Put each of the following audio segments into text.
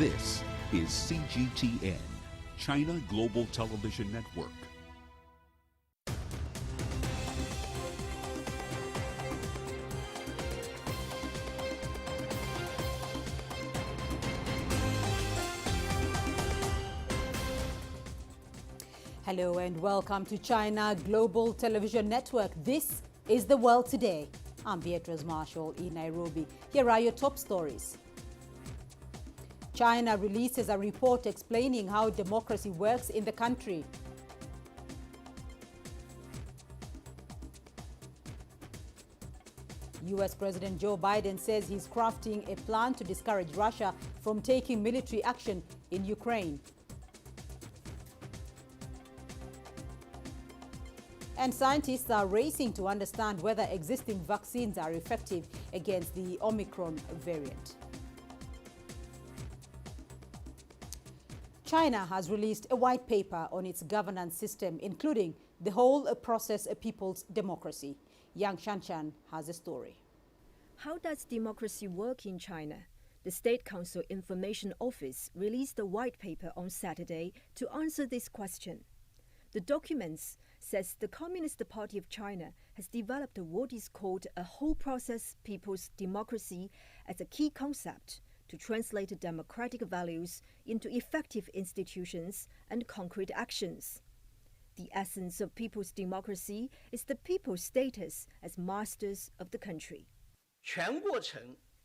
This is CGTN, China Global Television Network. Hello and welcome to China Global Television Network. This is The World Today. I'm Beatrice Marshall in Nairobi. Here are your top stories. China releases a report explaining how democracy works in the country. US President Joe Biden says he's crafting a plan to discourage Russia from taking military action in Ukraine. And scientists are racing to understand whether existing vaccines are effective against the Omicron variant. China has released a white paper on its governance system, including the whole process of people's democracy. Yang Shanshan has a story. How does democracy work in China? The State Council Information Office released a white paper on Saturday to answer this question. The documents says the Communist Party of China has developed what is called a whole process people's democracy as a key concept to translate democratic values into effective institutions and concrete actions. The essence of people's democracy is the people's status as masters of the country. 全过程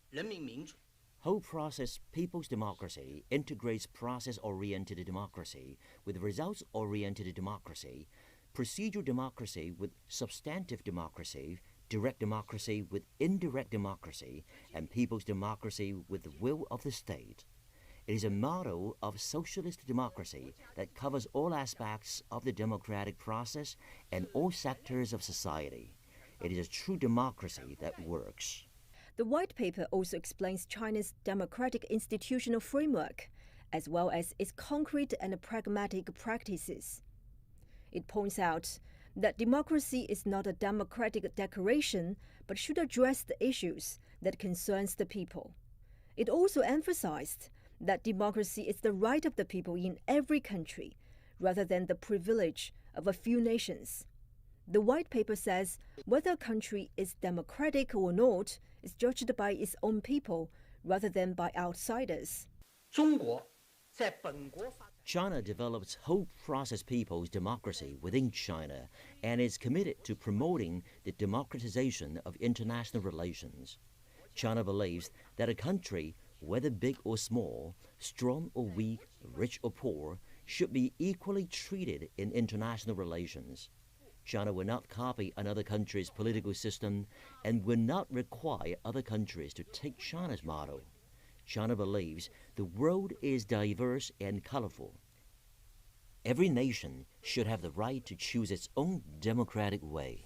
人民民主 Whole process people's democracy integrates process-oriented democracy with results-oriented democracy, procedural democracy with substantive democracy, direct democracy with indirect democracy, and people's democracy with the will of the state. It is a model of socialist democracy that covers all aspects of the democratic process and all sectors of society. It is a true democracy that works. The white paper also explains China's democratic institutional framework, as well as its concrete and pragmatic practices. It points out that democracy is not a democratic decoration, but should address the issues that concerns the people. It also emphasized that democracy is the right of the people in every country, rather than the privilege of a few nations. The white paper says whether a country is democratic or not is judged by its own people rather than by outsiders. 中国在本国发展 China develops whole process people's democracy within China and is committed to promoting the democratization of international relations. China believes that a country, whether big or small, strong or weak, rich or poor, should be equally treated in international relations. China will not copy another country's political system and will not require other countries to take China's model. China believes the world is diverse and colorful. Every nation should have the right to choose its own democratic way.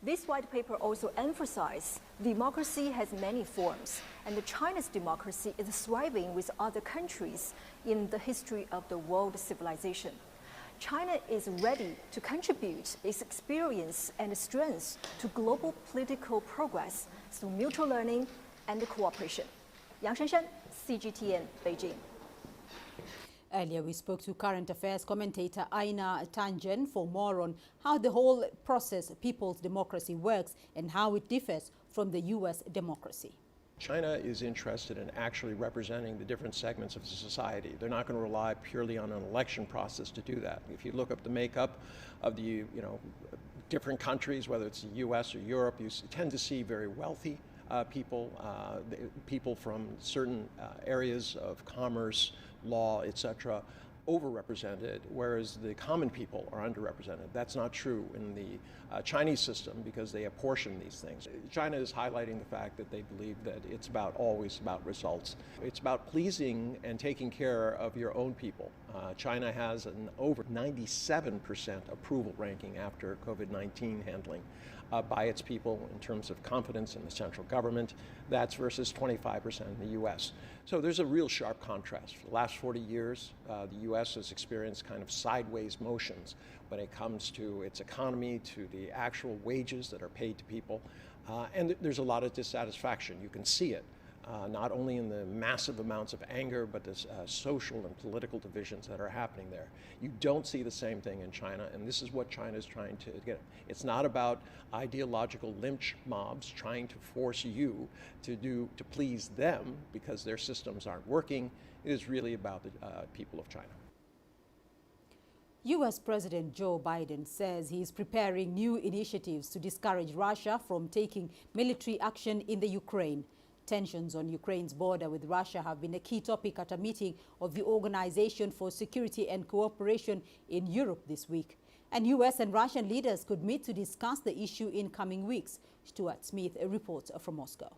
This white paper also emphasizes democracy has many forms, and China's democracy is thriving with other countries in the history of the world civilization. China is ready to contribute its experience and strengths to global political progress through mutual learning and cooperation. Yang Shanshan, CGTN, Beijing. Earlier, we spoke to current affairs commentator Aina Tangen for more on how the whole process people's democracy works and how it differs from the US democracy. China is interested in actually representing the different segments of society. They're not going to rely purely on an election process to do that. If you look up the makeup of the different countries, whether it's the US or Europe, you tend to see very wealthy people from certain areas of commerce, law, etc., overrepresented, whereas the common people are underrepresented. That's not true in the Chinese system because they apportion these things. China is highlighting the fact that they believe that it's always about results. It's about pleasing and taking care of your own people. China has an over 97% approval ranking after COVID-19 handling by its people in terms of confidence in the central government. That's versus 25% in the US. So there's a real sharp contrast. For the last 40 years, the US has experienced kind of sideways motions when it comes to its economy, to the actual wages that are paid to people. And there's a lot of dissatisfaction. You can see it. not only in the massive amounts of anger, but the social and political divisions that are happening there. You don't see the same thing in China, and this is what China is trying to get. It's not about ideological lynch mobs trying to force you to please them because their systems aren't working. It is really about the people of China. U.S. President Joe Biden says he is preparing new initiatives to discourage Russia from taking military action in the Ukraine. Tensions on Ukraine's border with Russia have been a key topic at a meeting of the Organization for Security and Cooperation in Europe this week. And U.S. and Russian leaders could meet to discuss the issue in coming weeks. Stuart Smith reports from Moscow.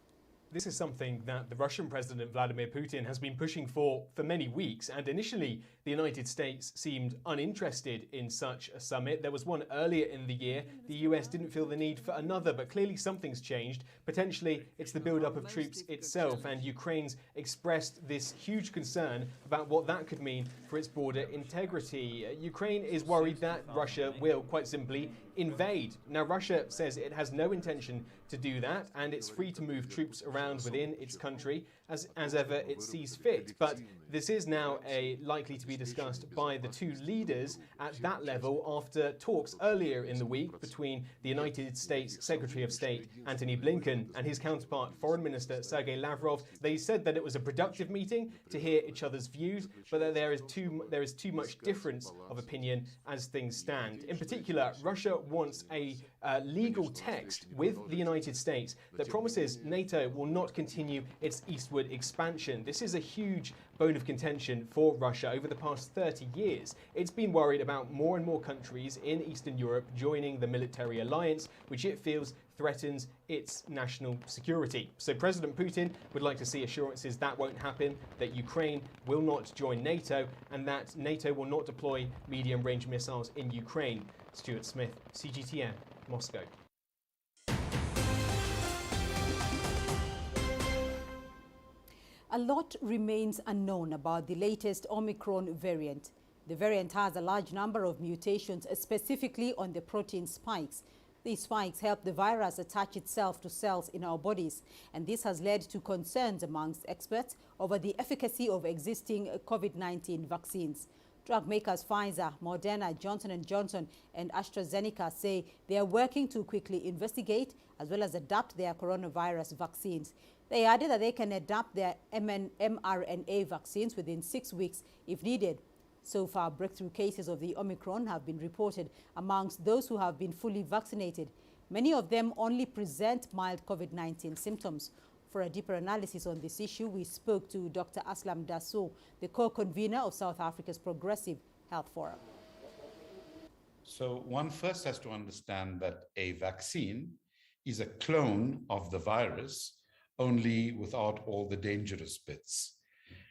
This is something that the Russian President Vladimir Putin has been pushing for many weeks, and initially the United States seemed uninterested in such a summit. There was one earlier in the year. The US didn't feel the need for another, but clearly something's changed. Potentially it's the build-up of troops itself, and Ukraine's expressed this huge concern about what that could mean for its border integrity. Ukraine is worried that Russia will, quite simply, invade. Now, Russia says it has no intention to do that, and it's free to move troops around within its country as ever it sees fit. But this is now likely to be discussed by the two leaders at that level after talks earlier in the week between the United States Secretary of State Antony Blinken and his counterpart Foreign Minister Sergei Lavrov. They said that it was a productive meeting to hear each other's views, but that there is too much difference of opinion as things stand. In particular, Russia wants a legal text with the United States that promises NATO will not continue its eastward expansion. This is a huge bone of contention for Russia over the past 30 years. It's been worried about more and more countries in Eastern Europe joining the military alliance, which it feels threatens its national security. So President Putin would like to see assurances that won't happen, that Ukraine will not join NATO, and that NATO will not deploy medium-range missiles in Ukraine. Stuart Smith, CGTN, Moscow. A lot remains unknown about the latest Omicron variant. The variant has a large number of mutations, specifically on the protein spikes. These spikes help the virus attach itself to cells in our bodies, and this has led to concerns amongst experts over the efficacy of existing COVID-19 vaccines. Drug makers Pfizer, Moderna, Johnson & Johnson and AstraZeneca say they are working to quickly investigate as well as adapt their coronavirus vaccines. They added that they can adapt their mRNA vaccines within 6 weeks if needed. So far, breakthrough cases of the Omicron have been reported amongst those who have been fully vaccinated. Many of them only present mild COVID-19 symptoms. For a deeper analysis on this issue, we spoke to Dr. Aslam Dasso, the co-convener of South Africa's Progressive Health Forum. So one first has to understand that a vaccine is a clone of the virus, only without all the dangerous bits.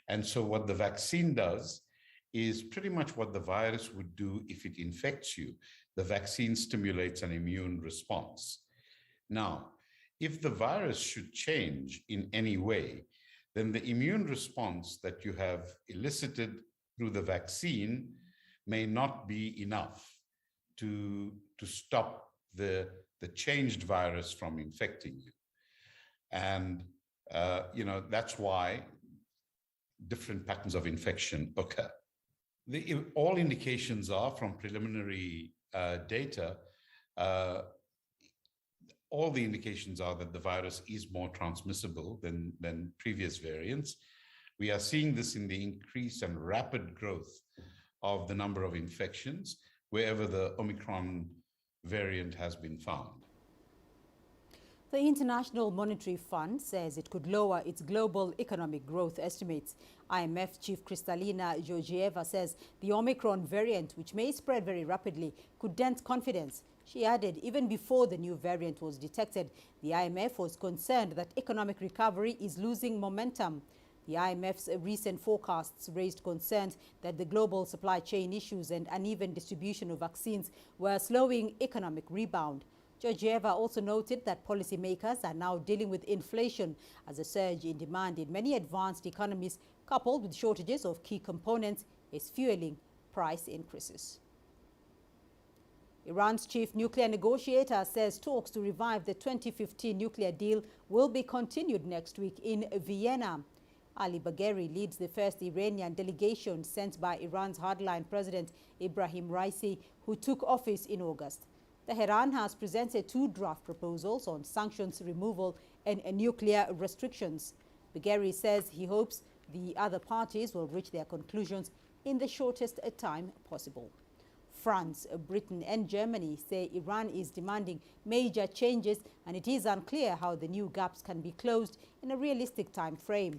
And so what the vaccine does is pretty much what the virus would do if it infects you. The vaccine stimulates an immune response. Now, if the virus should change in any way, then the immune response that you have elicited through the vaccine may not be enough to stop the changed virus from infecting you. And that's why different patterns of infection occur. All indications are from preliminary data, all the indications are that the virus is more transmissible than previous variants. We are seeing this in the increased and rapid growth of the number of infections wherever the Omicron variant has been found. The International Monetary Fund says it could lower its global economic growth estimates. IMF Chief Kristalina Georgieva says the Omicron variant, which may spread very rapidly, could dent confidence. She added even before the new variant was detected, the IMF was concerned that economic recovery is losing momentum. The IMF's recent forecasts raised concerns that the global supply chain issues and uneven distribution of vaccines were slowing economic rebound. Georgieva also noted that policymakers are now dealing with inflation as a surge in demand in many advanced economies, coupled with shortages of key components, is fueling price increases. Iran's chief nuclear negotiator says talks to revive the 2015 nuclear deal will be continued next week in Vienna. Ali Bagheri leads the first Iranian delegation sent by Iran's hardline President Ibrahim Raisi, who took office in August. Tehran has presented 2 draft proposals on sanctions removal and nuclear restrictions. Bagheri says he hopes the other parties will reach their conclusions in the shortest time possible. France, Britain and Germany say Iran is demanding major changes, and it is unclear how the new gaps can be closed in a realistic time frame.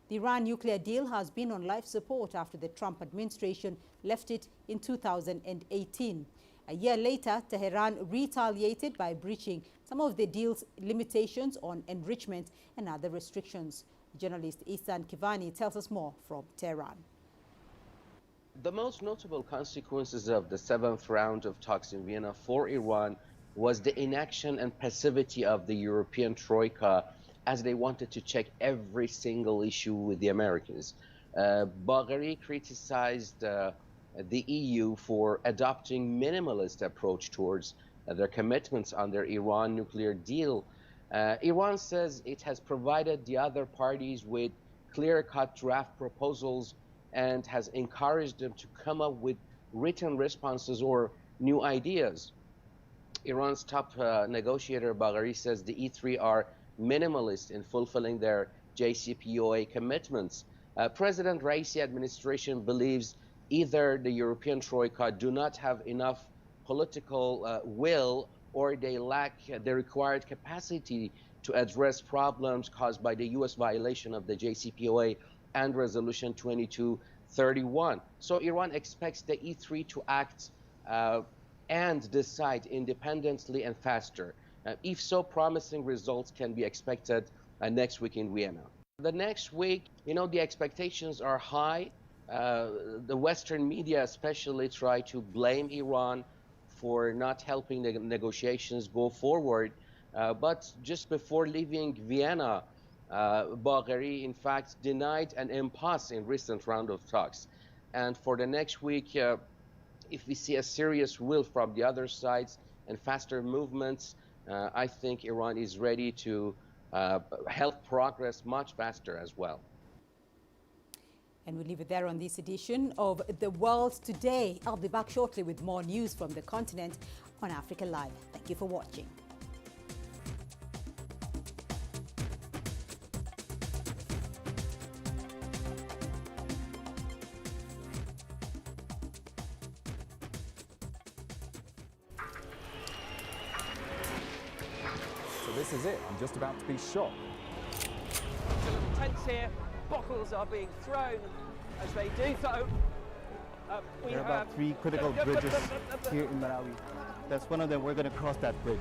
The Iran nuclear deal has been on life support after the Trump administration left it in 2018. A year later, Tehran retaliated by breaching some of the deal's limitations on enrichment and other restrictions. Journalist Ihsan Kivani tells us more from Tehran. The most notable consequences of the 7th round of talks in Vienna for Iran was the inaction and passivity of the European Troika, as they wanted to check every single issue with the Americans. Bagheri criticized the EU for adopting minimalist approach towards their commitments on their Iran nuclear deal. Iran says it has provided the other parties with clear-cut draft proposals and has encouraged them to come up with written responses or new ideas. Iran's top negotiator Bagheri says the E3 are minimalist in fulfilling their JCPOA commitments. President Raisi administration believes either the European Troika do not have enough political will, or they lack the required capacity to address problems caused by the U.S. violation of the JCPOA and Resolution 2231. So Iran expects the E3 to act and decide independently and faster. If so, promising results can be expected next week in Vienna. The next week, the expectations are high. The Western media especially try to blame Iran for not helping the negotiations go forward. But just before leaving Vienna, Bagheri, in fact, denied an impasse in recent round of talks. And for the next week, if we see a serious will from the other sides and faster movements, I think Iran is ready to help progress much faster as well. And we leave it there on this edition of The World Today. I'll be back shortly with more news from the continent on Africa Live. Thank you for watching. So this is it. I'm just about to be shot. Tents here, bottles are being thrown as they do so. There are about 3 critical bridges here in Malawi. That's one of them. We're going to cross that bridge.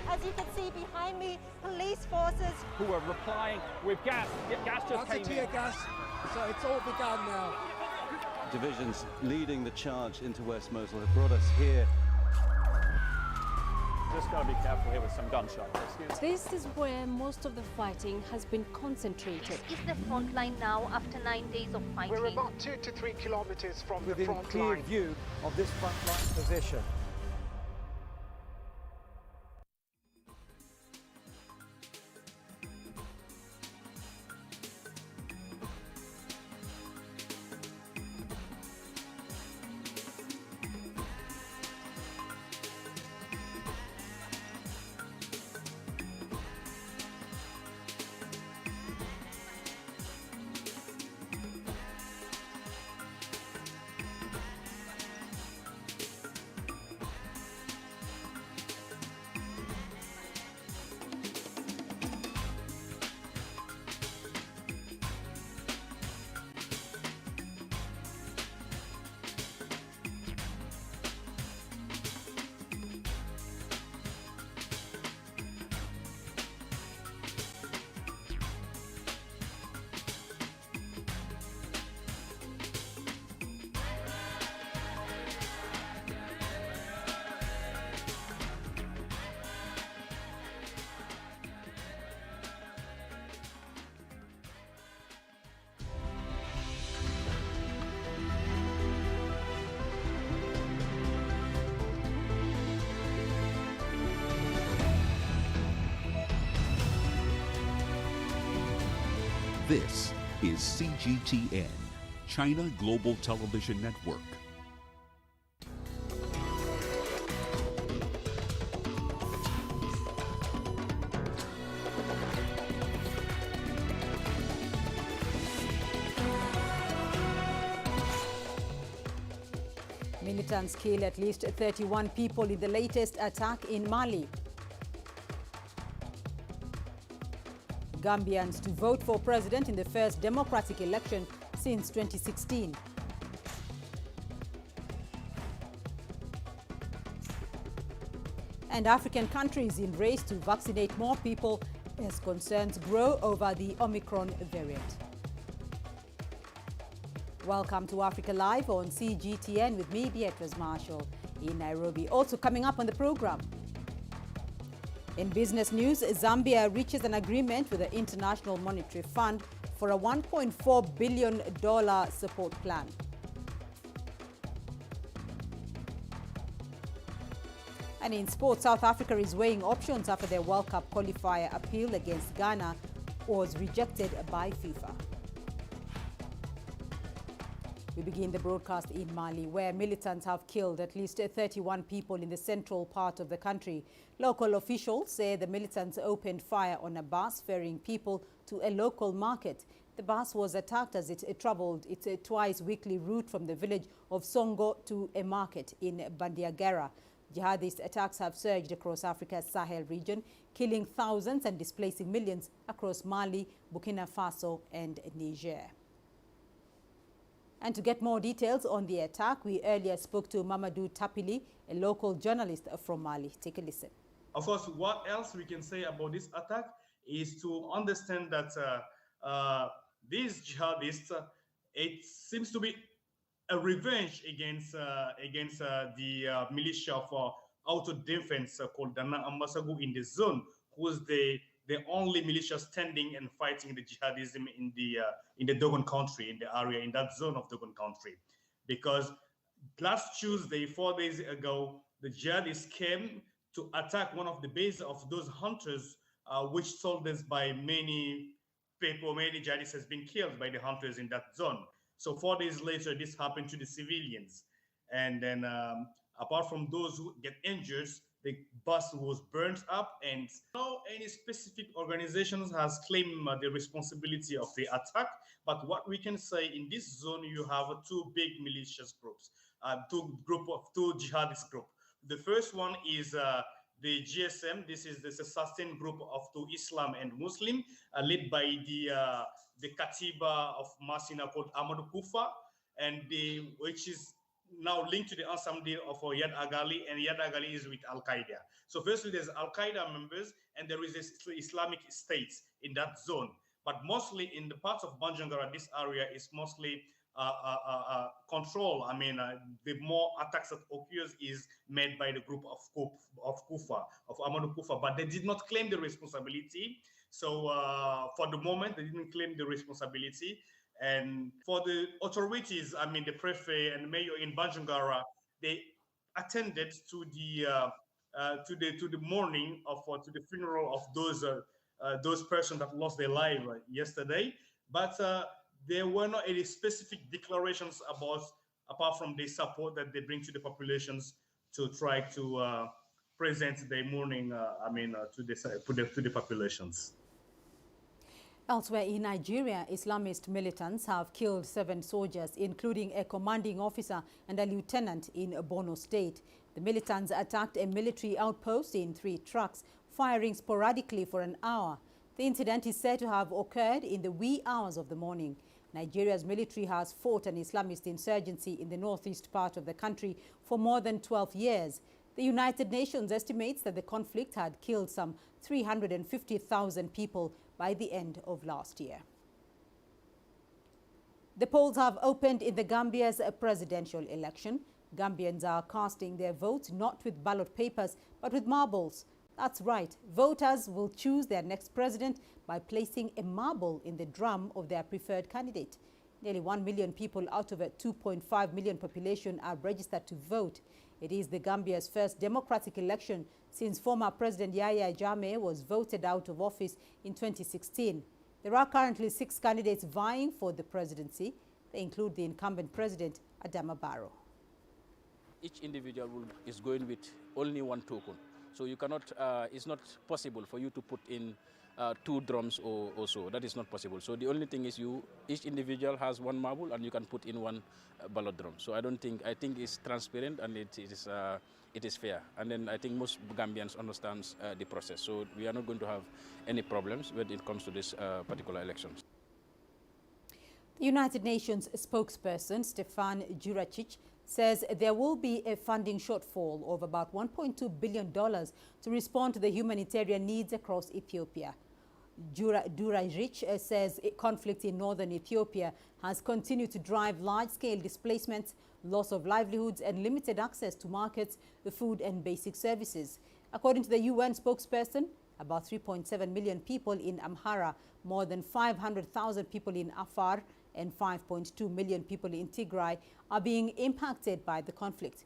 As you can see behind me, police forces who are replying with gas. Gas just came in. Tear gas, so it's all begun now. Divisions leading the charge into West Mosul have brought us here. Just got to be careful here with some gunshots. This is where most of the fighting has been concentrated. This is the front line now after 9 days of fighting. We're about 2 to 3 kilometers from the front line. Within clear view of this front line position. This is CGTN, China Global Television Network. Militants kill at least 31 people in the latest attack in Mali. Gambians to vote for president in the first democratic election since 2016. And African countries in race to vaccinate more people as concerns grow over the Omicron variant. Welcome to Africa Live on CGTN with me, Beatrice Marshall, in Nairobi. Also coming up on the program. In business news, Zambia reaches an agreement with the International Monetary Fund for a $1.4 billion support plan. And in sports, South Africa is weighing options after their World Cup qualifier appeal against Ghana was rejected by FIFA. We begin the broadcast in Mali, where militants have killed at least 31 people in the central part of the country. Local officials say the militants opened fire on a bus ferrying people to a local market. The bus was attacked as it traveled its twice-weekly route from the village of Songo to a market in Bandiagara. Jihadist attacks have surged across Africa's Sahel region, killing thousands and displacing millions across Mali, Burkina Faso and Niger. And to get more details on the attack, we earlier spoke to Mamadou Tapili, a local journalist from Mali. Take a listen. Of course, what else we can say about this attack is to understand that these jihadists, it seems to be a revenge against the militia of auto-defense called Dana Ambasagu in the zone, who's the only militia standing and fighting the jihadism in the Dogon country, in the area, in that zone of Dogon country. Because last Tuesday, 4 days ago, the jihadists came to attack one of the bases of those hunters, which soldiers by many people, many jihadists has been killed by the hunters in that zone. So 4 days later, this happened to the civilians. And then apart from those who get injured, the bus was burnt up, and no any specific organizations has claimed the responsibility of the attack. But what we can say, in this zone, you have two big malicious groups, two jihadist groups. The first one is the GSM. This is the sustained group of two Islam and Muslim, led by the Katiba of Masina called Amadou Kufa, and which is now linked to the Ansam deal of Yad Agali, and Yad Agali is with Al-Qaeda. So firstly, there's Al-Qaeda members, and there is Islamic states in that zone. But mostly in the parts of Banjangara, this area is mostly control. I mean, the more attacks that occurs is made by the group of Kufa, of Amadou Kufa, but they did not claim the responsibility. So for the moment, they didn't claim the responsibility. And for the authorities, I mean, the prefect and the mayor in Banjangara, they attended to the mourning of to the funeral of those persons that lost their life yesterday. But there were not any specific declarations apart from the support that they bring to the populations to try to present their mourning. To the populations. Elsewhere in Nigeria, Islamist militants have killed 7 soldiers, including a commanding officer and a lieutenant in Borno State. The militants attacked a military outpost in 3 trucks, firing sporadically for an hour. The incident is said to have occurred in the wee hours of the morning. Nigeria's military has fought an Islamist insurgency in the northeast part of the country for more than 12 years. The United Nations estimates that the conflict had killed some 350,000 people by the end of last year. The polls have opened in the Gambia's presidential election. Gambians are casting their votes not with ballot papers, but with marbles. That's right, voters will choose their next president by placing a marble in the drum of their preferred candidate. Nearly 1 million people out of a 2.5 million population are registered to vote. It is the Gambia's first democratic election since former President Yahya Jammeh was voted out of office in 2016. There are currently 6 candidates vying for the presidency. They include the incumbent president, Adama Barrow. Each individual is going with only one token. So you cannot, it's not possible for you to put in 2 drums or so. That is not possible. So the only thing is each individual has 1 marble and you can put in 1 ballot drum. So I think it's transparent and it is fair. And then I think most Gambians understand the process. So we are not going to have any problems when it comes to this particular elections. The United Nations spokesperson, Stefan Juricic, says there will be a funding shortfall of about $1.2 billion to respond to the humanitarian needs across Ethiopia. Juricic says conflict in northern Ethiopia has continued to drive large-scale displacements, loss of livelihoods and limited access to markets, food and basic services. According to the UN spokesperson, about 3.7 million people in Amhara, more than 500,000 people in Afar, and 5.2 million people in Tigray are being impacted by the conflict.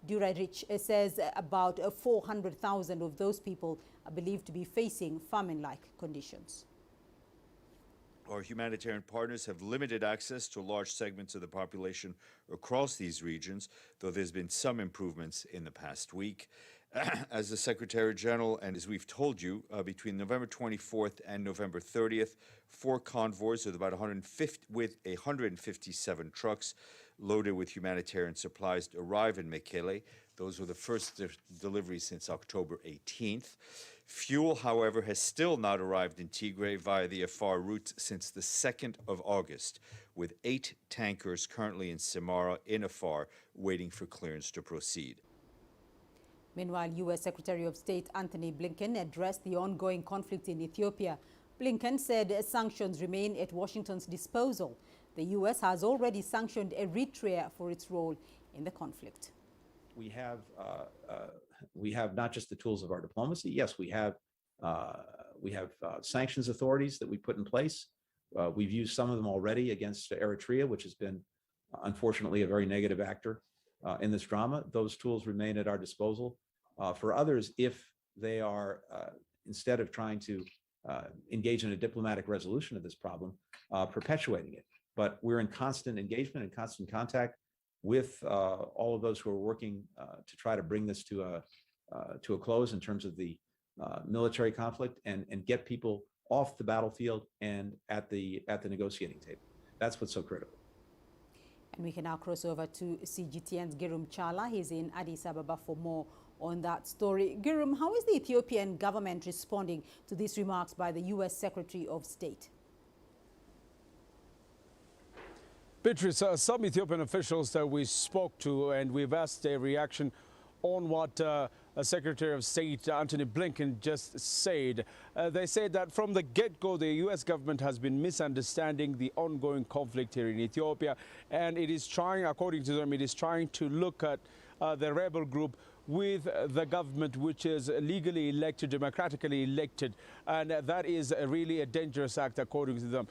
Juricic says about 400,000 of those people are believed to be facing famine-like conditions. Our humanitarian partners have limited access to large segments of the population across these regions, though there's been some improvements in the past week. As the Secretary General, and as we've told you, between November 24th and November 30th, 4 convoys with about 157 trucks loaded with humanitarian supplies arrive in Mekele. Those were the first deliveries since October 18th. Fuel, however, has still not arrived in Tigray via the Afar route since the 2nd of August, with 8 tankers currently in Samara in Afar waiting for clearance to proceed. Meanwhile, U.S. Secretary of State Antony Blinken addressed the ongoing conflict in Ethiopia. Blinken said sanctions remain at Washington's disposal. The U.S. has already sanctioned Eritrea for its role in the conflict. We have not just the tools of our diplomacy. Yes, we have sanctions authorities that we put in place. We've used some of them already against Eritrea, which has been, unfortunately, a very negative actor in this drama. Those tools remain at our disposal. For others, if they are, instead of trying to engage in a diplomatic resolution of this problem, perpetuating it. But we're in constant engagement and constant contact with all of those who are working to try to bring this to a close in terms of the military conflict and get people off the battlefield and at the negotiating table. That's what's so critical. And we can now cross over to CGTN's Girum Chala. He's in Addis Ababa for more on that story. Girum, how is the Ethiopian government responding to these remarks by the U.S. Secretary of State? Beatrice, some Ethiopian officials that we spoke to, and we've asked their reaction on what Secretary of State Antony Blinken just said. They said that from the get-go, the U.S. government has been misunderstanding the ongoing conflict here in Ethiopia, and it is trying, according to them, it is trying to look at the rebel group with the government, which is legally elected, democratically elected, and that is really a dangerous act, according to them.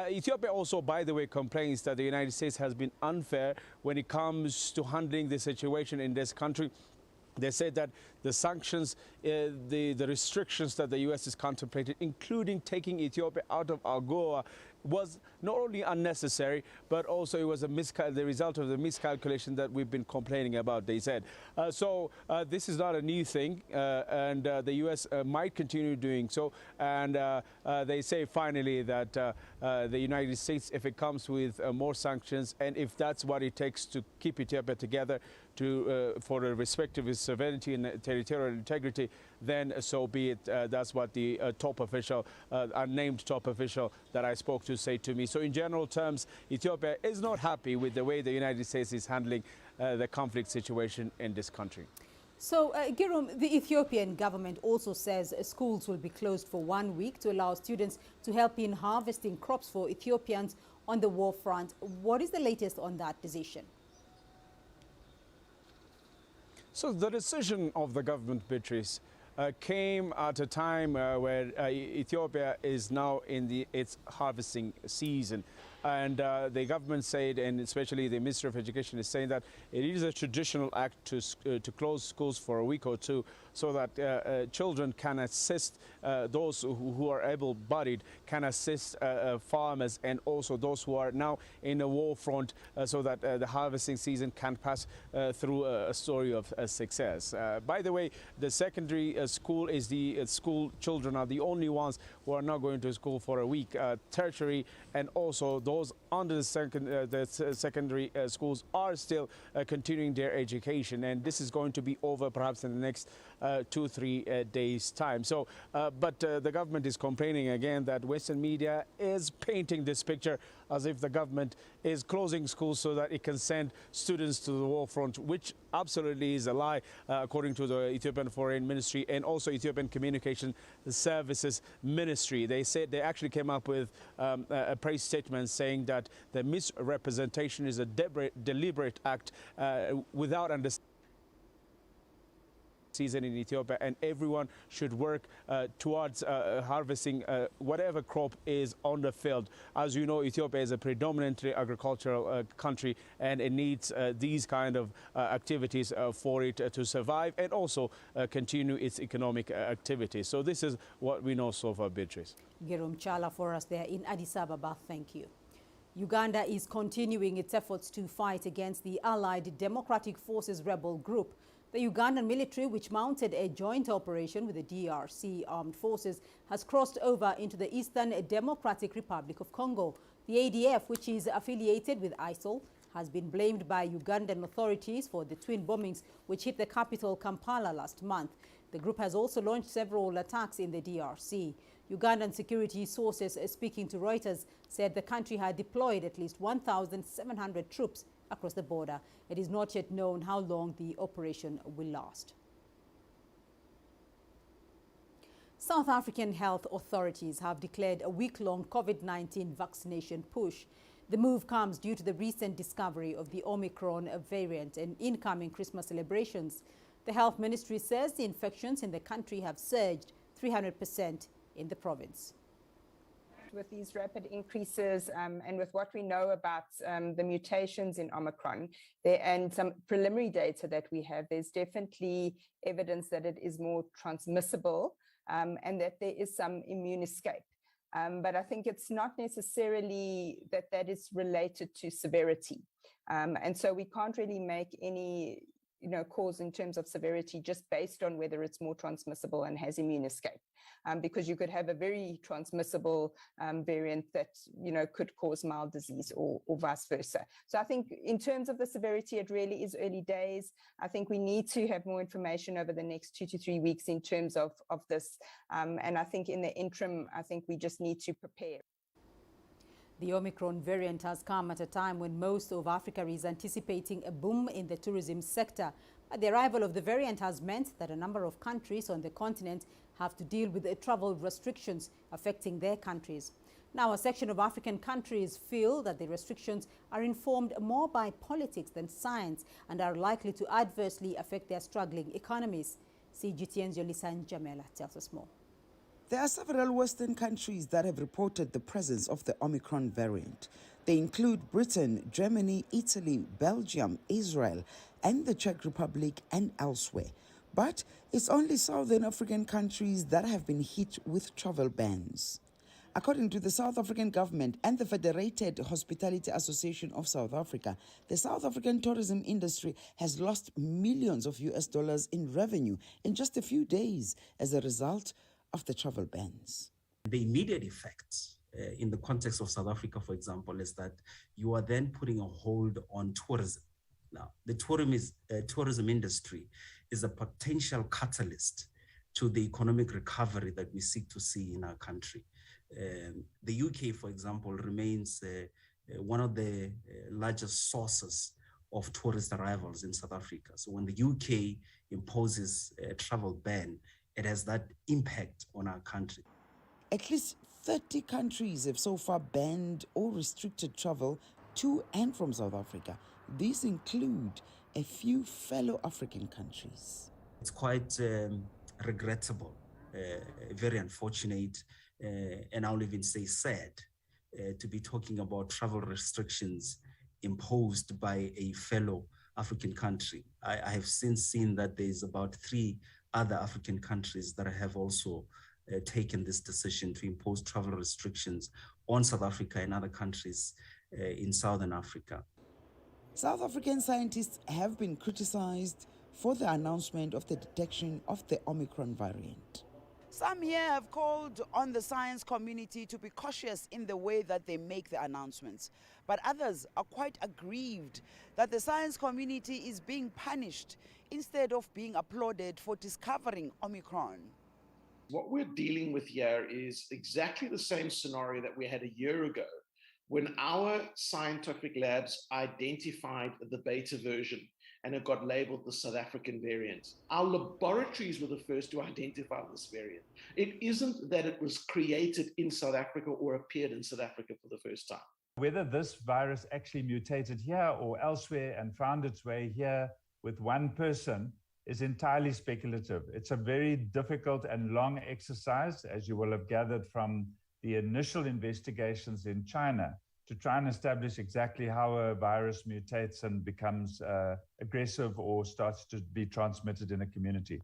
Ethiopia also, by the way, complains that the United States has been unfair when it comes to handling the situation in this country. They said that the sanctions, the restrictions that the U.S. is contemplating, including taking Ethiopia out of AGOA, was not only unnecessary, but also it was the result of the miscalculation that we've been complaining about, they said. So this is not a new thing, and the U.S. might continue doing so. And they say finally that the United States, if it comes with more sanctions, and if that's what it takes to keep Ethiopia together, for the respect of its sovereignty and territorial integrity, then so be it. That's what the top official, unnamed top official that I spoke to, said to me. So in general terms, Ethiopia is not happy with the way the United States is handling the conflict situation in this country. So, Girum, the Ethiopian government also says schools will be closed for 1 week to allow students to help in harvesting crops for Ethiopians on the war front. What is the latest on that decision? So the decision of the government, Beatrice, came at a time where Ethiopia is now in its harvesting season. And the government said, and especially the Ministry of Education is saying that it is a traditional act to close schools for a week or two so that children can assist those who are able-bodied, can assist farmers and also those who are now in the war front so that the harvesting season can pass through a story of success. By the way, the secondary school is the school children are the only ones who are not going to school for a week. Tertiary and also those under the secondary schools are still continuing their education, and this is going to be over perhaps in the next 2-3 days time. So but the government is complaining again that Western media is painting this picture as if the government is closing schools so that it can send students to the war front, which absolutely is a lie, according to the Ethiopian Foreign Ministry and also Ethiopian Communication Services Ministry. They said they actually came up with a praise statement saying that the misrepresentation is a deliberate act without understanding season in Ethiopia, and everyone should work towards harvesting whatever crop is on the field. As you know, Ethiopia is a predominantly agricultural country, and it needs these kind of activities for it to survive and also continue its economic activities. So this is what we know so far, Beatrice. Girum Chala for us there in Addis Ababa. Thank you. Uganda is continuing its efforts to fight against the Allied Democratic Forces rebel group. The Ugandan military, which mounted a joint operation with the DRC armed forces, has crossed over into the Eastern Democratic Republic of Congo. The ADF, which is affiliated with ISIL, has been blamed by Ugandan authorities for the twin bombings which hit the capital Kampala last month. The group has also launched several attacks in the DRC. Ugandan security sources speaking to Reuters said the country had deployed at least 1,700 troops across the border. It is not yet known how long the operation will last. South African health authorities have declared a week-long COVID-19 vaccination push. The move comes due to the recent discovery of the Omicron variant and incoming Christmas celebrations. The health ministry says the infections in the country have surged 300% in the province. With these rapid increases and with what we know about the mutations in Omicron and some preliminary data that we have, there's definitely evidence that it is more transmissible and that there is some immune escape. But I think it's not necessarily that is related to severity. And so we can't really make any cause in terms of severity just based on whether it's more transmissible and has immune escape. Because you could have a very transmissible variant that, could cause mild disease or vice versa. So I think in terms of the severity, it really is early days. I think we need to have more information over the next 2 to 3 weeks in terms of this. And I think in the interim, I think we just need to prepare. The Omicron variant has come at a time when most of Africa is anticipating a boom in the tourism sector. But the arrival of the variant has meant that a number of countries on the continent have to deal with the travel restrictions affecting their countries. Now, a section of African countries feel that the restrictions are informed more by politics than science and are likely to adversely affect their struggling economies. CGTN's Yolisan Jamela tells us more. There are several Western countries that have reported the presence of the Omicron variant. They include Britain, Germany, Italy, Belgium, Israel, and the Czech Republic and elsewhere. But it's only Southern African countries that have been hit with travel bans. According to the South African government and the Federated Hospitality Association of South Africa, the South African tourism industry has lost millions of US dollars in revenue in just a few days as a result of the travel bans. The immediate effects in the context of South Africa, for example, is that you are then putting a hold on tourism. Now, the tourism industry is a potential catalyst to the economic recovery that we seek to see in our country. The UK, for example, remains one of the largest sources of tourist arrivals in South Africa. So when the UK imposes a travel ban, it has that impact on our country. At least 30 countries have so far banned or restricted travel to and from South Africa. These include a few fellow African countries. It's quite regrettable, very unfortunate, and I'll even say sad, to be talking about travel restrictions imposed by a fellow African country. I have since seen that there's about 3 other African countries that have also taken this decision to impose travel restrictions on South Africa and other countries in Southern Africa. South African scientists have been criticized for the announcement of the detection of the Omicron variant. Some here have called on the science community to be cautious in the way that they make the announcements. But others are quite aggrieved that the science community is being punished instead of being applauded for discovering Omicron. What we're dealing with here is exactly the same scenario that we had a year ago when our scientific labs identified the beta version and it got labeled the South African variant. Our laboratories were the first to identify this variant. It isn't that it was created in South Africa or appeared in South Africa for the first time. Whether this virus actually mutated here or elsewhere and found its way here with one person is entirely speculative. It's a very difficult and long exercise, as you will have gathered from the initial investigations in China, to try and establish exactly how a virus mutates and becomes aggressive or starts to be transmitted in a community.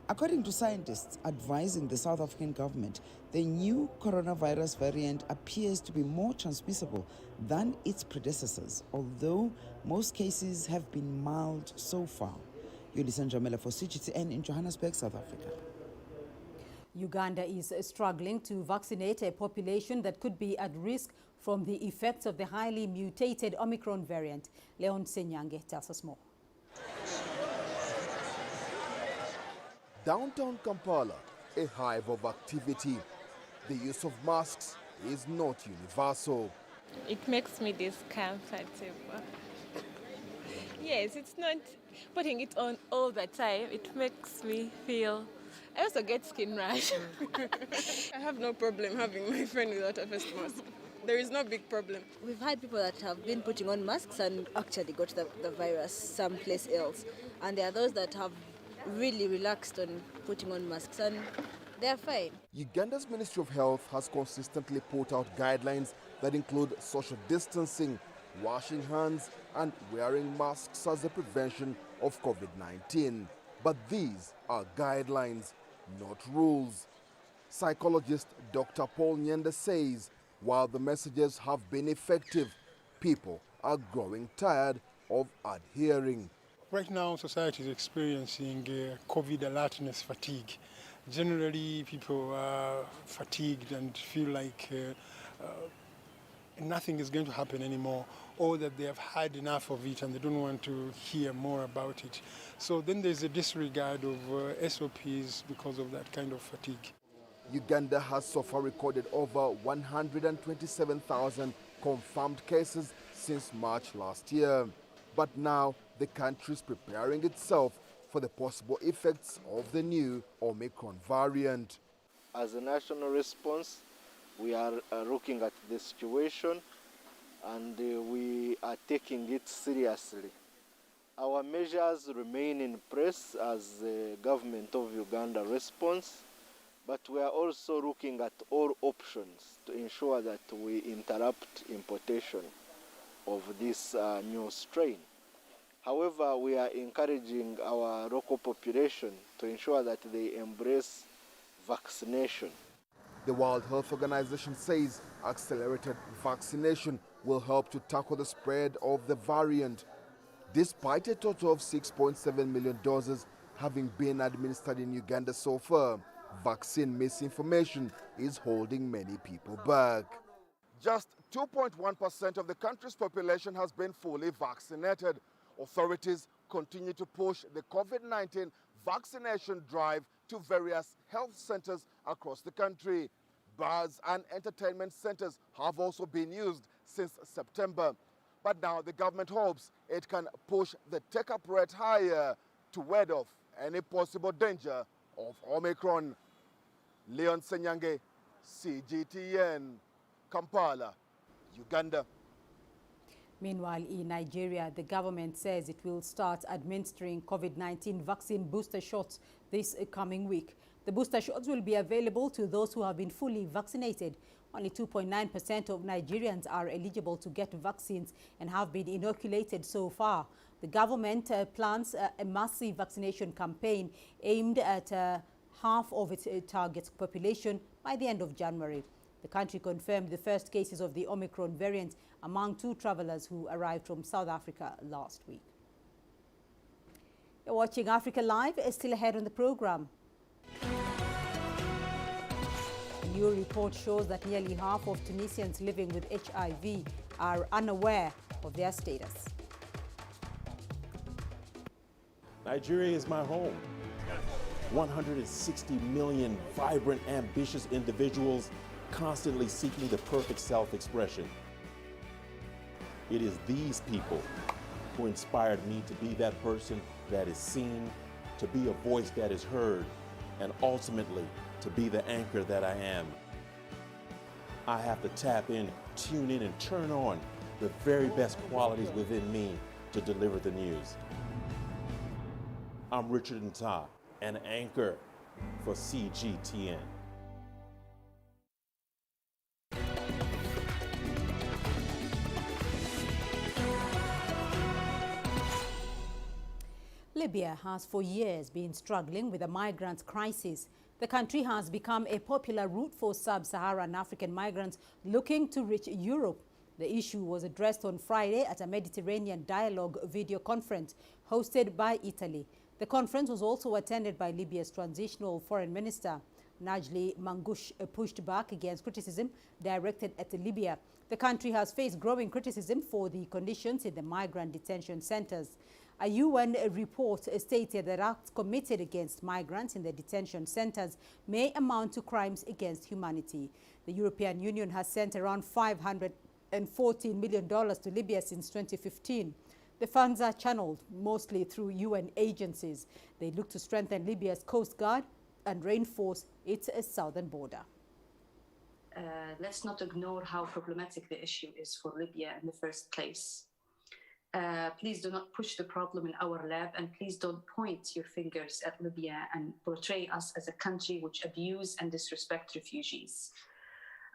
According to scientists advising the South African government, the new coronavirus variant appears to be more transmissible than its predecessors, although most cases have been mild so far. Yolisa Njamela for CGTN in Johannesburg, South Africa. Uganda is struggling to vaccinate a population that could be at risk from the effects of the highly mutated Omicron variant. Leon Senyange tells us more. Downtown Kampala, a hive of activity. The use of masks is not universal. It makes me discomfortable. Yes, it's not putting it on all the time. It makes me feel... I also get skin rash. I have no problem having my friend without a face mask. There is no big problem. We've had people that have been putting on masks and actually got the virus someplace else. And there are those that have really relaxed on putting on masks and they're fine. Uganda's Ministry of Health has consistently put out guidelines that include social distancing, washing hands and wearing masks as a prevention of COVID-19. But these are guidelines, not rules. Psychologist Dr. Paul Nyende says while the messages have been effective, people are growing tired of adhering. Right now, society is experiencing COVID alertness fatigue. Generally, people are fatigued and feel like nothing is going to happen anymore, or that they have had enough of it and they don't want to hear more about it. So then there's a disregard of SOPs because of that kind of fatigue. Uganda has so far recorded over 127,000 confirmed cases since March last year. But now the country is preparing itself for the possible effects of the new Omicron variant. As a national response, we are looking at the situation and we are taking it seriously. Our measures remain in place as the government of Uganda response, but we are also looking at all options to ensure that we interrupt importation of this new strain. However, we are encouraging our local population to ensure that they embrace vaccination. The World Health Organization says accelerated vaccination will help to tackle the spread of the variant. Despite a total of 6.7 million doses having been administered in Uganda so far, vaccine misinformation is holding many people back. Just 2.1% of the country's population has been fully vaccinated. Authorities continue to push the COVID-19 vaccination drive to various health centers across the country. Bars and entertainment centers have also been used since September. But now the government hopes it can push the take-up rate higher to ward off any possible danger of Omicron. Leon Senyange, CGTN, Kampala, Uganda. Meanwhile, in Nigeria, the government says it will start administering COVID-19 vaccine booster shots this coming week. The booster shots will be available to those who have been fully vaccinated, Only 2.9% of Nigerians are eligible to get vaccines and have been inoculated so far. The government plans a massive vaccination campaign aimed at half of its target population by the end of January. The country confirmed the first cases of the Omicron variant among 2 travelers who arrived from South Africa last week. You're watching Africa Live. Still ahead on the program. A new report shows that nearly half of Tunisians living with HIV are unaware of their status. Nigeria is my home. 160 million vibrant, ambitious individuals constantly seeking the perfect self-expression. It is these people who inspired me to be that person that is seen, to be a voice that is heard, and ultimately to be the anchor that I am. I have to tap in, tune in, and turn on the very best qualities within me to deliver the news. I'm Richard Nta, an anchor for CGTN. Libya has for years been struggling with a migrant crisis. The country has become a popular route for sub-Saharan African migrants looking to reach Europe. The issue was addressed on Friday at a Mediterranean dialogue video conference hosted by Italy. The conference was also attended by Libya's transitional foreign minister. Najli Mangush pushed back against criticism directed at Libya. The country has faced growing criticism for the conditions in the migrant detention centers. A UN report stated that acts committed against migrants in the detention centers may amount to crimes against humanity. The European Union has sent around $514 million to Libya since 2015. The funds are channeled mostly through UN agencies. They look to strengthen Libya's coast guard and reinforce its southern border. Let's not ignore how problematic the issue is for Libya in the first place. Please do not push the problem in our lab, and please don't point your fingers at Libya and portray us as a country which abuse and disrespect refugees.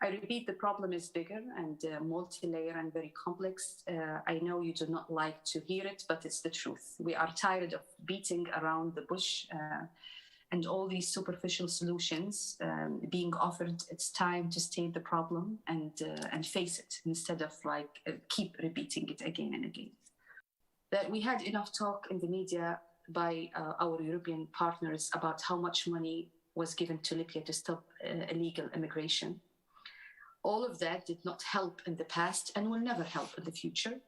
I repeat, the problem is bigger and multi-layer and very complex. I know you do not like to hear it, but it's the truth. We are tired of beating around the bush and all these superficial solutions being offered. It's time to state the problem and face it instead of keep repeating it again and again. That we had enough talk in the media by our European partners about how much money was given to Libya to stop illegal immigration. All of that did not help in the past and will never help in the future.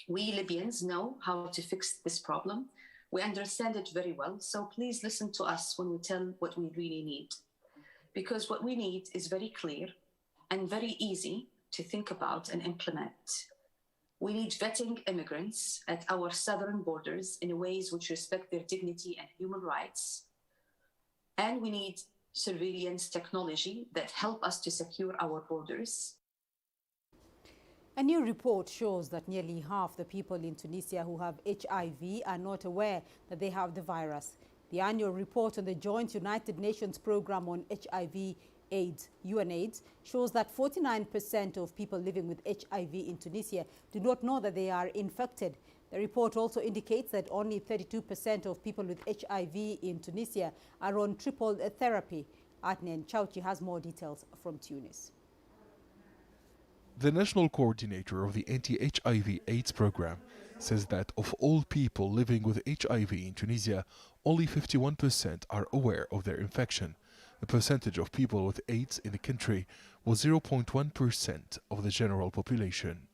We Libyans know how to fix this problem. We understand it very well, so please listen to us when we tell what we really need. Because what we need is very clear and very easy to think about and implement. We need vetting immigrants at our southern borders in ways which respect their dignity and human rights. And we need surveillance technology that help us to secure our borders. A new report shows that nearly half the people in Tunisia who have HIV are not aware that they have the virus. The annual report on the joint United Nations program on HIV/AIDS, UNAIDS, shows that 49% of people living with HIV in Tunisia do not know that they are infected. The report also indicates that only 32% of people with HIV in Tunisia are on triple therapy. Adnan Chauchi has more details from Tunis. The national coordinator of the anti-HIV/AIDS program says that of all people living with HIV in Tunisia, only 51% are aware of their infection. The percentage of people with AIDS in the country was 0.1% of the general population.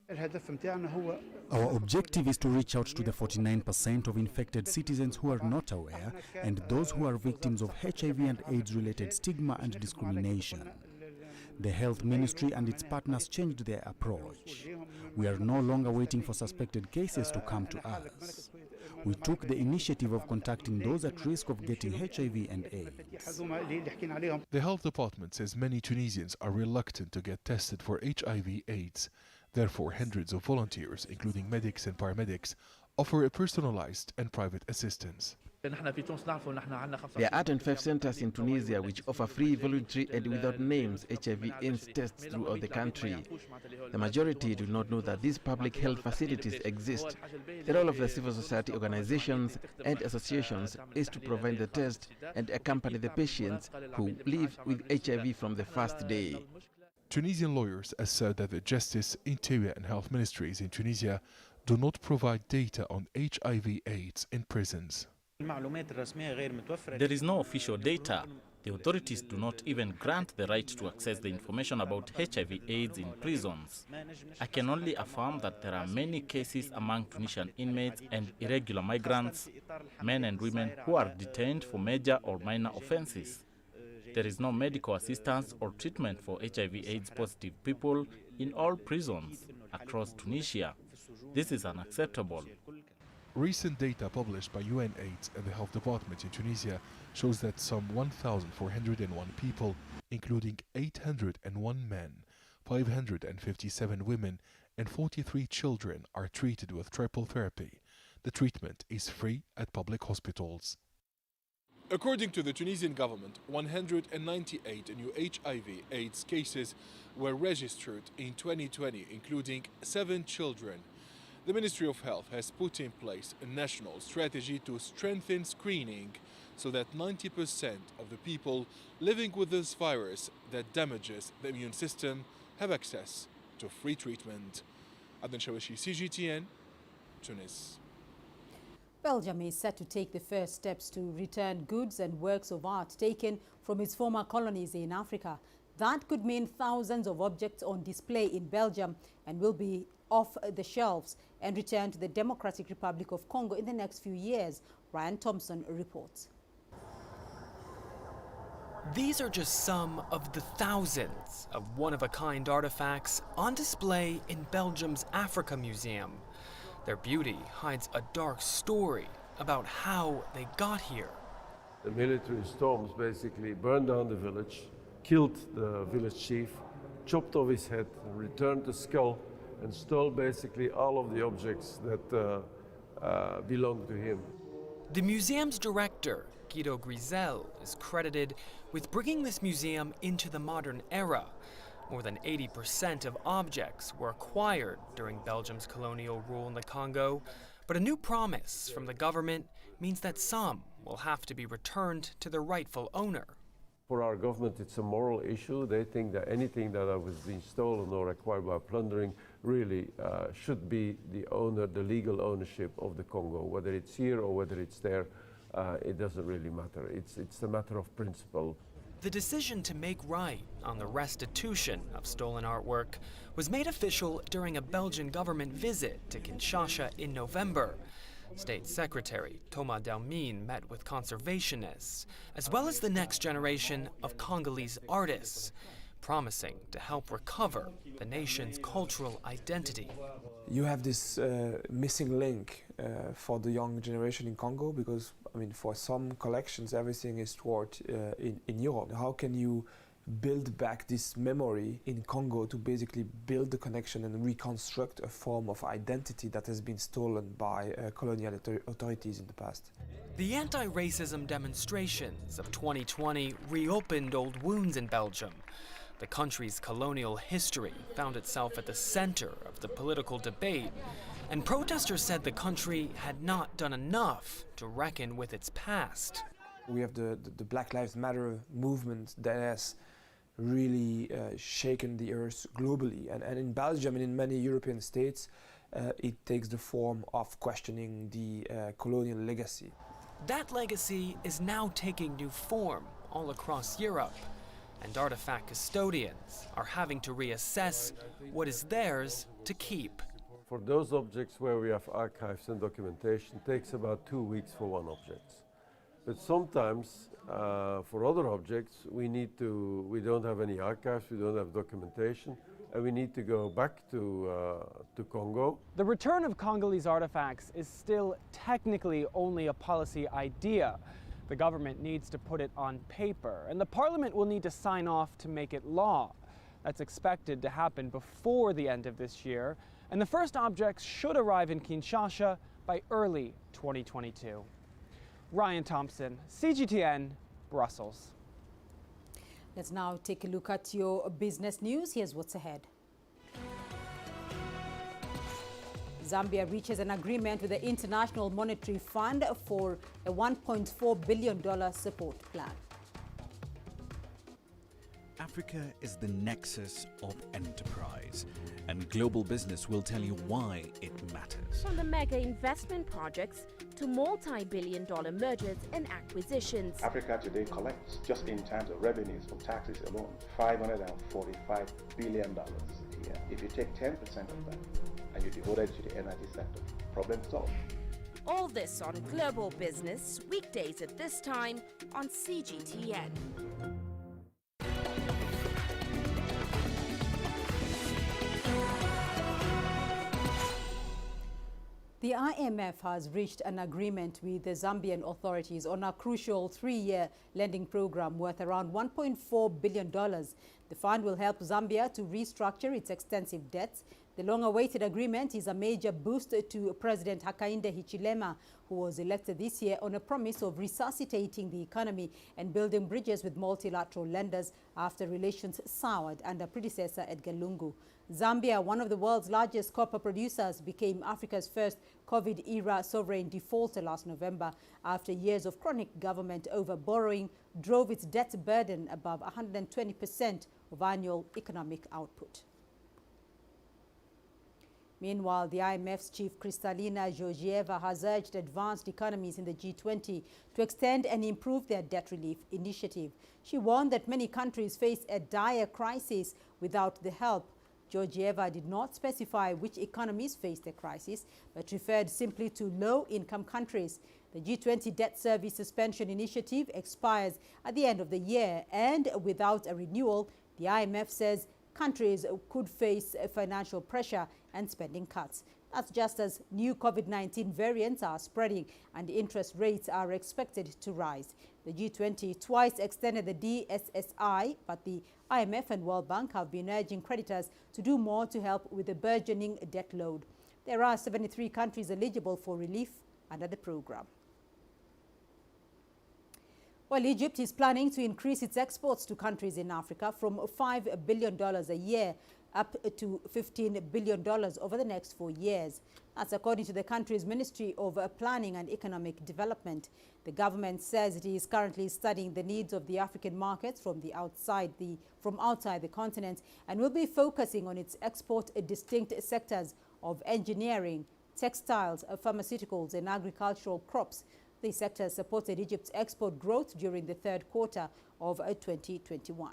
Our objective is to reach out to the 49% of infected citizens who are not aware and those who are victims of HIV and AIDS-related stigma and discrimination. The Health Ministry and its partners changed their approach. We are no longer waiting for suspected cases to come to us. We took the initiative of contacting those at risk of getting HIV and AIDS. The health department says many Tunisians are reluctant to get tested for HIV/AIDS. Therefore, hundreds of volunteers, including medics and paramedics, offer a personalized and private assistance. There are 25 centers in Tunisia which offer free, voluntary and without names HIV/AIDS tests throughout the country. The majority do not know that these public health facilities exist. The role of the civil society organizations and associations is to provide the test and accompany the patients who live with HIV from the first day. Tunisian lawyers assert that the Justice, Interior and Health Ministries in Tunisia do not provide data on HIV/AIDS in prisons. There is no official data. The authorities do not even grant the right to access the information about HIV/AIDS in prisons. I can only affirm that there are many cases among Tunisian inmates and irregular migrants, men and women who are detained for major or minor offenses. There is no medical assistance or treatment for HIV/AIDS positive people in all prisons across Tunisia. This is unacceptable. Recent data published by UNAIDS and the Health Department in Tunisia shows that some 1,401 people, including 801 men, 557 women, and 43 children, are treated with triple therapy. The treatment is free at public hospitals. According to the Tunisian government, 198 new HIV/AIDS cases were registered in 2020, including 7 children. The Ministry of Health has put in place a national strategy to strengthen screening so that 90% of the people living with this virus that damages the immune system have access to free treatment. Adnan Shawishi, CGTN, Tunis. Belgium is set to take the first steps to return goods and works of art taken from its former colonies in Africa. That could mean thousands of objects on display in Belgium and will be off the shelves and returned to the Democratic Republic of Congo in the next few years. Ryan Thompson reports. These are just some of the thousands of one-of-a-kind artifacts on display in Belgium's Africa Museum. Their beauty hides a dark story about how they got here. The military storms basically burned down the village, killed the village chief, chopped off his head, returned the skull, and stole basically all of the objects that belonged to him. The museum's director, Guido Grisel, is credited with bringing this museum into the modern era. More than 80% of objects were acquired during Belgium's colonial rule in the Congo, but a new promise from the government means that some will have to be returned to their rightful owner. For our government, it's a moral issue. They think that anything that was being stolen or acquired by plundering really should be the legal ownership of the Congo. Whether it's here or whether it's there, it doesn't really matter. It's a matter of principle. The decision to make right on the restitution of stolen artwork was made official during a Belgian government visit to Kinshasa in November. State Secretary Thomas Delmine met with conservationists, as well as the next generation of Congolese artists, promising to help recover the nation's cultural identity. You have this missing link for the young generation in Congo, because I mean, for some collections, everything is stored in Europe. How can you build back this memory in Congo to basically build the connection and reconstruct a form of identity that has been stolen by colonial authorities in the past? The anti-racism demonstrations of 2020 reopened old wounds in Belgium. The country's colonial history found itself at the center of the political debate, and protesters said the country had not done enough to reckon with its past. We have the Black Lives Matter movement that has really shaken the earth globally. And in Belgium and in many European states, it takes the form of questioning the colonial legacy. That legacy is now taking new form all across Europe, and artifact custodians are having to reassess what is theirs to keep. For those objects where we have archives and documentation, it takes about 2 weeks for one object. But sometimes, for other objects, we don't have any archives, we don't have documentation, and we need to go back to Congo. The return of Congolese artifacts is still technically only a policy idea. The government needs to put it on paper, and the parliament will need to sign off to make it law. That's expected to happen before the end of this year, and the first objects should arrive in Kinshasa by early 2022. Ryan Thompson, CGTN, Brussels. Let's now take a look at your business news. Here's what's ahead. Zambia reaches an agreement with the International Monetary Fund for a $1.4 billion support plan. Africa is the nexus of enterprise, and global business will tell you why it matters. From the mega investment projects to multi-billion-dollar mergers and acquisitions. Africa today collects, just in terms of revenues from taxes alone, $545 billion a year. If you take 10% of that and you devote it to the energy sector, problem solved. All this on Global Business, weekdays at this time on CGTN. The IMF has reached an agreement with the Zambian authorities on a crucial 3-year lending program worth around $1.4 billion. The fund will help Zambia to restructure its extensive debts. The long-awaited agreement is a major boost to President Hakainde Hichilema, who was elected this year on a promise of resuscitating the economy and building bridges with multilateral lenders after relations soured under predecessor Edgar Lungu. Zambia, one of the world's largest copper producers, became Africa's first COVID-era sovereign defaulter last November after years of chronic government over-borrowing drove its debt burden above 120% of annual economic output. Meanwhile, the IMF's chief Kristalina Georgieva has urged advanced economies in the G20 to extend and improve their debt relief initiative. She warned that many countries face a dire crisis without the help. Georgieva did not specify which economies faced the crisis, but referred simply to low-income countries. The G20 debt service suspension initiative expires at the end of the year, and without a renewal, the IMF says countries could face financial pressure and spending cuts. That's just as new COVID-19 variants are spreading and interest rates are expected to rise. The G20 twice extended the DSSI, but the IMF and World Bank have been urging creditors to do more to help with the burgeoning debt load. There are 73 countries eligible for relief under the program. Well, Egypt is planning to increase its exports to countries in Africa from $5 billion a year up to $15 billion over the next 4 years. That's according to the country's Ministry of Planning and Economic Development. The government says it is currently studying the needs of the African markets from outside the continent and will be focusing on its export distinct sectors of engineering, textiles, pharmaceuticals and agricultural crops. These sectors supported Egypt's export growth during the third quarter of 2021.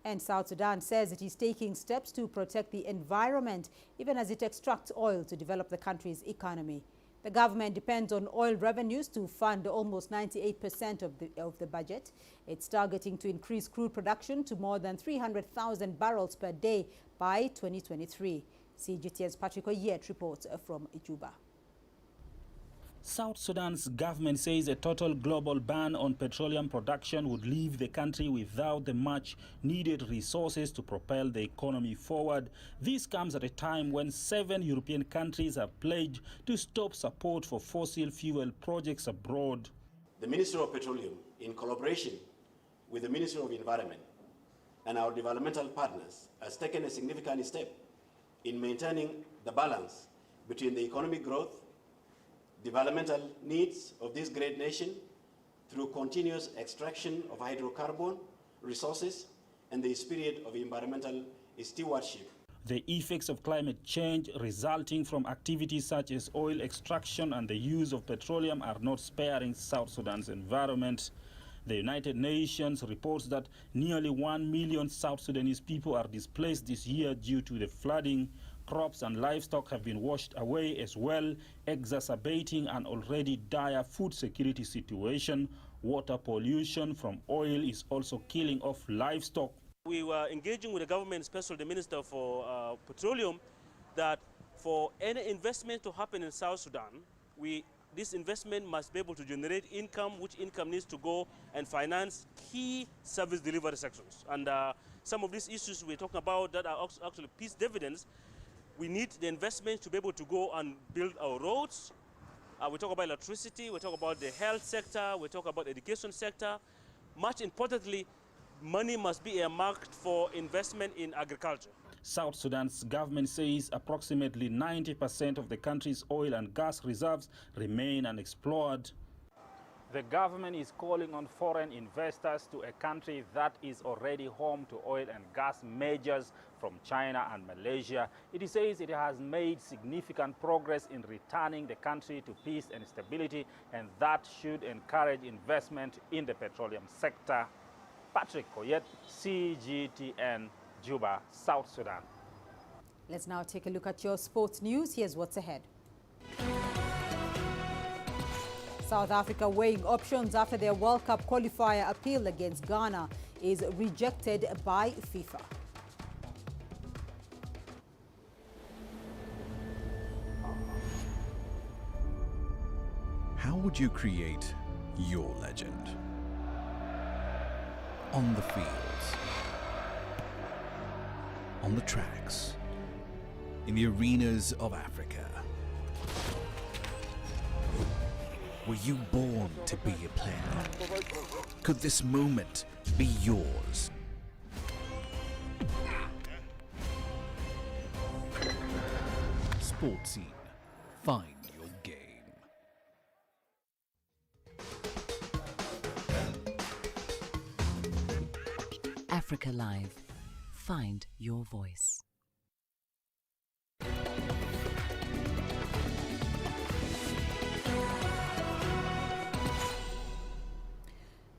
And South Sudan says it is taking steps to protect the environment, even as it extracts oil to develop the country's economy. The government depends on oil revenues to fund almost 98% of the budget. It's targeting to increase crude production to more than 300,000 barrels per day by 2023. CGTN's Patrick Oyet reports from Juba. South Sudan's government says a total global ban on petroleum production would leave the country without the much needed resources to propel the economy forward. This comes at a time when 7 European countries have pledged to stop support for fossil fuel projects abroad. The Ministry of Petroleum, in collaboration with the Ministry of Environment and our developmental partners, has taken a significant step in maintaining the balance between the economic growth, developmental needs of this great nation through continuous extraction of hydrocarbon resources and the spirit of environmental stewardship. The effects of climate change resulting from activities such as oil extraction and the use of petroleum are not sparing South Sudan's environment. The United Nations reports that nearly 1 million South Sudanese people are displaced this year due to the flooding. Crops and livestock have been washed away as well, exacerbating an already dire food security situation. Water pollution from oil is also killing off livestock. We were engaging with the government, especially the Minister for Petroleum, that for any investment to happen in South Sudan, this investment must be able to generate income, which income needs to go and finance key service delivery sections. And some of these issues we're talking about that are actually peace dividends. We need the investment to be able to go and build our roads, We talk about electricity, we talk about the health sector, we talk about education sector. Much importantly, money must be earmarked for investment in agriculture. South Sudan's government says approximately 90% of the country's oil and gas reserves remain unexplored. The government is calling on foreign investors to a country that is already home to oil and gas majors from China and Malaysia. It says it has made significant progress in returning the country to peace and stability, and that should encourage investment in the petroleum sector. Patrick Koyet, CGTN, Juba, South Sudan. Let's now take a look at your sports news. Here's what's ahead. South Africa weighing options after their World Cup qualifier appeal against Ghana is rejected by FIFA. How would you create your legend? On the fields, on the tracks, in the arenas of Africa. Were you born to be a player? Could this moment be yours? Sports Scene. Find your game. Africa Live. Find your voice.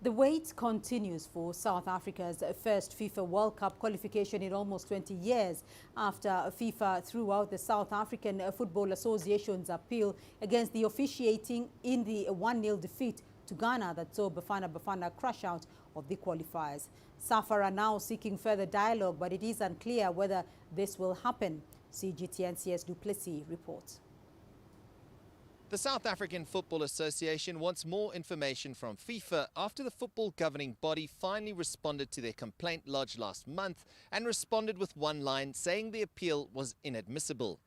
The wait continues for South Africa's first FIFA World Cup qualification in almost 20 years after FIFA threw out the South African Football Association's appeal against the officiating in the 1-0 defeat to Ghana that saw Bafana crash out of the qualifiers. SAFA are now seeking further dialogue, but it is unclear whether this will happen. CGTN CS Duplessis reports. The South African Football Association wants more information from FIFA after the football governing body finally responded to their complaint lodged last month and responded with one line saying the appeal was inadmissible.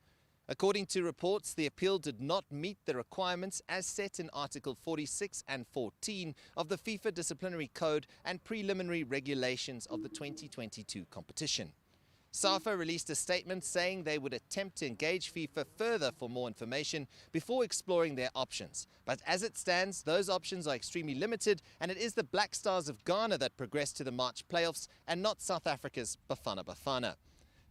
According to reports, the appeal did not meet the requirements as set in Article 46 and 14 of the FIFA Disciplinary Code and preliminary regulations of the 2022 competition. SAFA released a statement saying they would attempt to engage FIFA further for more information before exploring their options. But as it stands, those options are extremely limited, and it is the Black Stars of Ghana that progressed to the March playoffs and not South Africa's Bafana Bafana.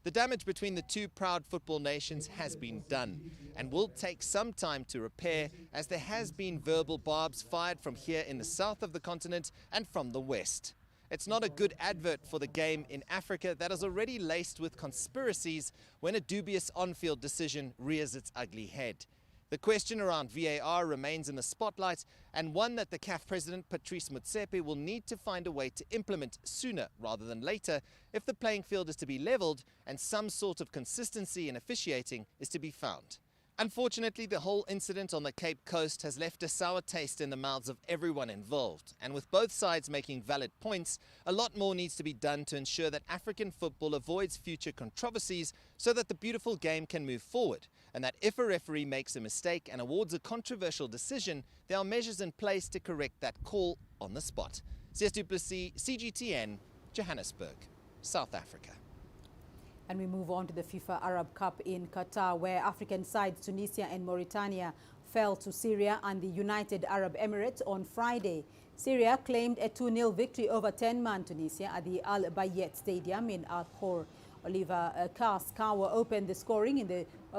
The damage between the two proud football nations has been done and will take some time to repair, as there has been verbal barbs fired from here in the south of the continent and from the west. It's not a good advert for the game in Africa that is already laced with conspiracies when a dubious on-field decision rears its ugly head. The question around VAR remains in the spotlight, and one that the CAF president Patrice Motsepe will need to find a way to implement sooner rather than later if the playing field is to be leveled and some sort of consistency in officiating is to be found. Unfortunately, the whole incident on the Cape Coast has left a sour taste in the mouths of everyone involved, and with both sides making valid points, a lot more needs to be done to ensure that African football avoids future controversies so that the beautiful game can move forward, and that if a referee makes a mistake and awards a controversial decision, there are measures in place to correct that call on the spot. CS Duplessis, CGTN, Johannesburg, South Africa. And we move on to the FIFA Arab Cup in Qatar, where African sides Tunisia and Mauritania fell to Syria and the United Arab Emirates on Friday. Syria claimed a 2-0 victory over 10-man Tunisia at the Al Bayet Stadium in Al Khor. Oliver Kaskawa opened the scoring in the